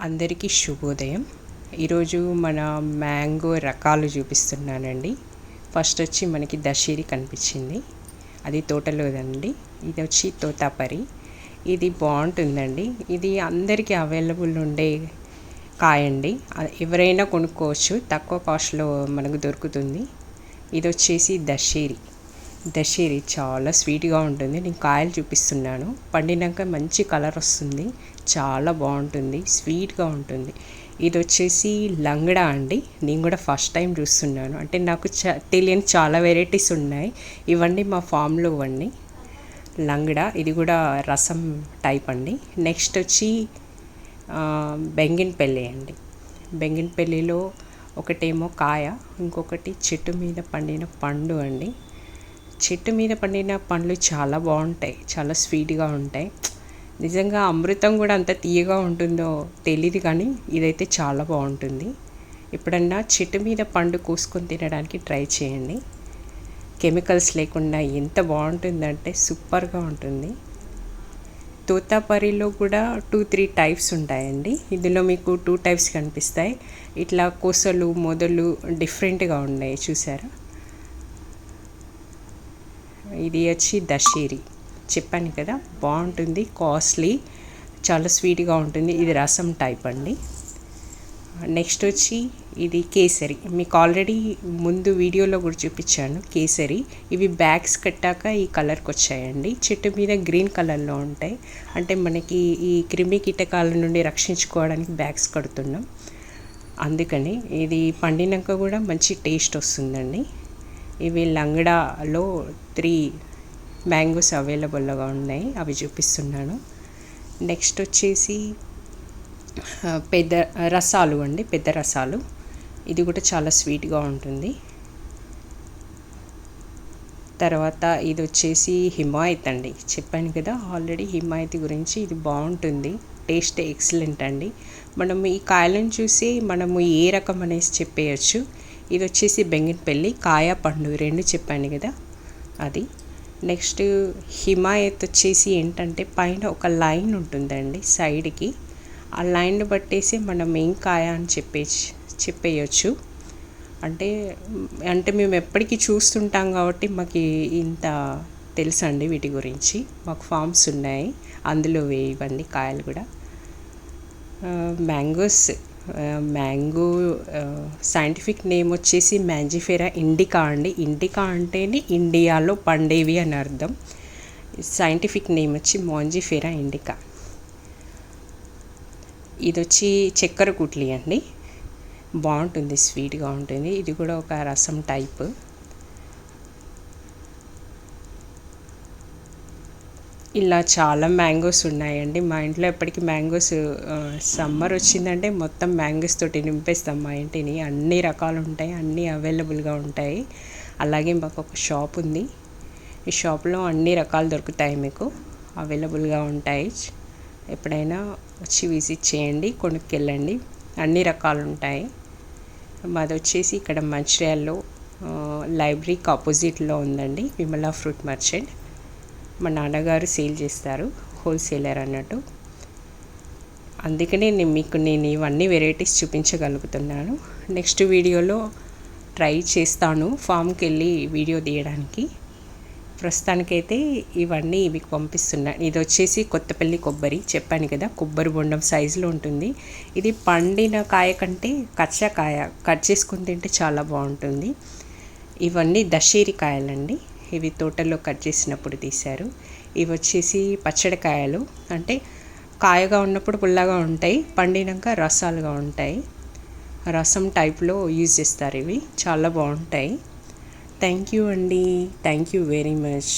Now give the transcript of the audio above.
అందరికీ శుభోదయం. ఈరోజు మన మ్యాంగో రకాలు చూపిస్తున్నానండి. ఫస్ట్ వచ్చి మనకి దశేరి కనిపించింది, అది తోటలోదండి. ఇది వచ్చి తోతాపరి, ఇది బాగుంటుందండి. ఇది అందరికీ అవైలబుల్ ఉండే కాయండి, ఎవరైనా కొనుక్కోవచ్చు, తక్కువ కాస్ట్లో మనకు దొరుకుతుంది. ఇది వచ్చేసి దశేరి చాలా స్వీట్గా ఉంటుంది. నేను కాయలు చూపిస్తున్నాను, పండినాక మంచి కలర్ వస్తుంది, చాలా బాగుంటుంది, స్వీట్గా ఉంటుంది. ఇది వచ్చేసి లంగడా అండి. నేను కూడా ఫస్ట్ టైం చూస్తున్నాను, అంటే నాకు తెలియని చాలా వెరైటీస్ ఉన్నాయి. ఇవన్నీ మా ఫామ్లో ఇవన్నీ లంగడా. ఇది కూడా రసం టైప్ అండి. నెక్స్ట్ వచ్చి బెంగినపల్లి అండి. బెంగినపల్లిలో ఒకటేమో కాయ, ఇంకొకటి చెట్టు మీద పండిన పండు అండి. చెట్టు మీద పండిన పండ్లు చాలా బాగుంటాయి, చాలా స్వీట్గా ఉంటాయి. నిజంగా అమృతం కూడా అంత తీయగా ఉంటుందో తెలియదు, కానీ ఇదైతే చాలా బాగుంటుంది. ఎప్పుడన్నా చెట్టు మీద పండు కోసుకొని తినడానికి ట్రై చేయండి. కెమికల్స్ లేకుండా ఎంత బాగుంటుందంటే సూపర్గా ఉంటుంది. తోతాపరిలో కూడా 2-3 టైప్స్ ఉంటాయండి. ఇందులో మీకు 2 టైప్స్ కనిపిస్తాయి. ఇట్లా కొసలు మొదలు డిఫరెంట్గా ఉన్నాయి, చూసారా. ఇది వచ్చి దశేరి, చెప్పాను కదా, బాగుంటుంది, కాస్ట్లీ, చాలా స్వీట్గా ఉంటుంది. ఇది రసం టైప్ అండి. నెక్స్ట్ వచ్చి ఇది కేసరి, మీకు ఆల్రెడీ ముందు వీడియోలో కూడా చూపించాను. కేసరి ఇవి బ్యాగ్స్ కట్టాక ఈ కలర్కి వచ్చాయండి. చెట్టు మీద గ్రీన్ కలర్లో ఉంటాయి, అంటే మనకి ఈ క్రిమి కీటకాల నుండి రక్షించుకోవడానికి బ్యాగ్స్ కడుతున్నాం, అందుకని. ఇది పండినాక కూడా మంచి టేస్ట్ వస్తుందండి. ఇవి లంగడాలో 3 మ్యాంగోస్ అవైలబుల్గా ఉన్నాయి, అవి చూపిస్తున్నాను. నెక్స్ట్ వచ్చేసి పెద్ద రసాలు అండి, పెద్ద రసాలు. ఇది కూడా చాలా స్వీట్గా ఉంటుంది. తర్వాత ఇది వచ్చేసి హిమాయత్ అండి, చెప్పాను కదా ఆల్రెడీ హిమాయత్ గురించి. ఇది బాగుంటుంది, టేస్ట్ ఎక్సలెంట్ అండి. మనం ఈ కాయలను చూసి మనము ఏ రకం అనేసి చెప్పేయచ్చు. ఇది వచ్చేసి బెంగినపల్లి, కాయ పండు 2 చెప్పాను కదా, అది. నెక్స్ట్ హిమాయత్ వచ్చేసి ఏంటంటే పైన ఒక లైన్ ఉంటుందండి సైడ్కి, ఆ లైన్ బట్టేసి మనం ఏం కాయ అని చెప్పేయచ్చు. అంటే మేము ఎప్పటికీ చూస్తుంటాం కాబట్టి మాకు ఇంత తెలుసండి వీటి గురించి. మాకు ఫామ్స్ ఉన్నాయి, అందులో ఇవన్నీ కాయలు కూడా. మ్యాంగో సైంటిఫిక్ నేమ్ వచ్చేసి మ్యాంజిఫెరా ఇండికా అండి. ఇండికా అంటేనే ఇండియాలో పండేవి అని అర్థం. సైంటిఫిక్ నేమ్ వచ్చి మాంజిఫెరా ఇండికా. ఇది వచ్చి చక్కెర కుట్లి అండి, బాగుంటుంది, స్వీట్గా ఉంటుంది. ఇది కూడా ఒక రసం టైప్. ఇలా చాలా మ్యాంగోస్ ఉన్నాయండి మా ఇంట్లో. ఎప్పటికీ మ్యాంగోస్, సమ్మర్ వచ్చిందంటే మొత్తం మ్యాంగోస్ తోటి నింపేస్తాం మా ఇంటిని. అన్ని రకాలు ఉంటాయి, అన్నీ అవైలబుల్గా ఉంటాయి. అలాగే మాకు ఒక షాప్ ఉంది, ఈ షాప్లో అన్ని రకాలు దొరుకుతాయి, మీకు అవైలబుల్గా ఉంటాయి. ఎప్పుడైనా వచ్చి విజిట్ చేయండి, కొనుక్కెళ్ళండి, అన్ని రకాలు ఉంటాయి. మాది వచ్చేసి ఇక్కడ మంచిర్యాలలో లైబ్రరీకి ఆపోజిట్లో ఉందండి, విమలా ఫ్రూట్ మర్చెంట్. మా నాన్నగారు సేల్ చేస్తారు, హోల్సేలర్ అన్నట్టు. అందుకనే నేను ఇవన్నీ వెరైటీస్ చూపించగలుగుతున్నాను. నెక్స్ట్ వీడియోలో ట్రై చేస్తాను ఫామ్కి వెళ్ళి వీడియో తీయడానికి. ప్రస్తుతానికైతే ఇవన్నీ మీకు పంపిస్తున్నాను. ఇది వచ్చేసి కొత్తపల్లి కొబ్బరి, చెప్పాను కదా, కొబ్బరి బొండం సైజులో ఉంటుంది. ఇది పండిన కాయ కంటే కచ్చా కాయ కట్ చేసుకొని తింటే చాలా బాగుంటుంది. ఇవన్నీ దశేరి కాయలండి, ఇవి తోటల్లో కట్ చేసినప్పుడు తీశారు. ఇవి వచ్చేసి పచ్చడికాయలు, అంటే కాయగా ఉన్నప్పుడు పుల్లగా ఉంటాయి, పండినాక రసాలుగా ఉంటాయి, రసం టైప్లో యూజ్ చేస్తారు. ఇవి చాలా బాగుంటాయి. థ్యాంక్ యూ అండి, థ్యాంక్ యూ వెరీ మచ్.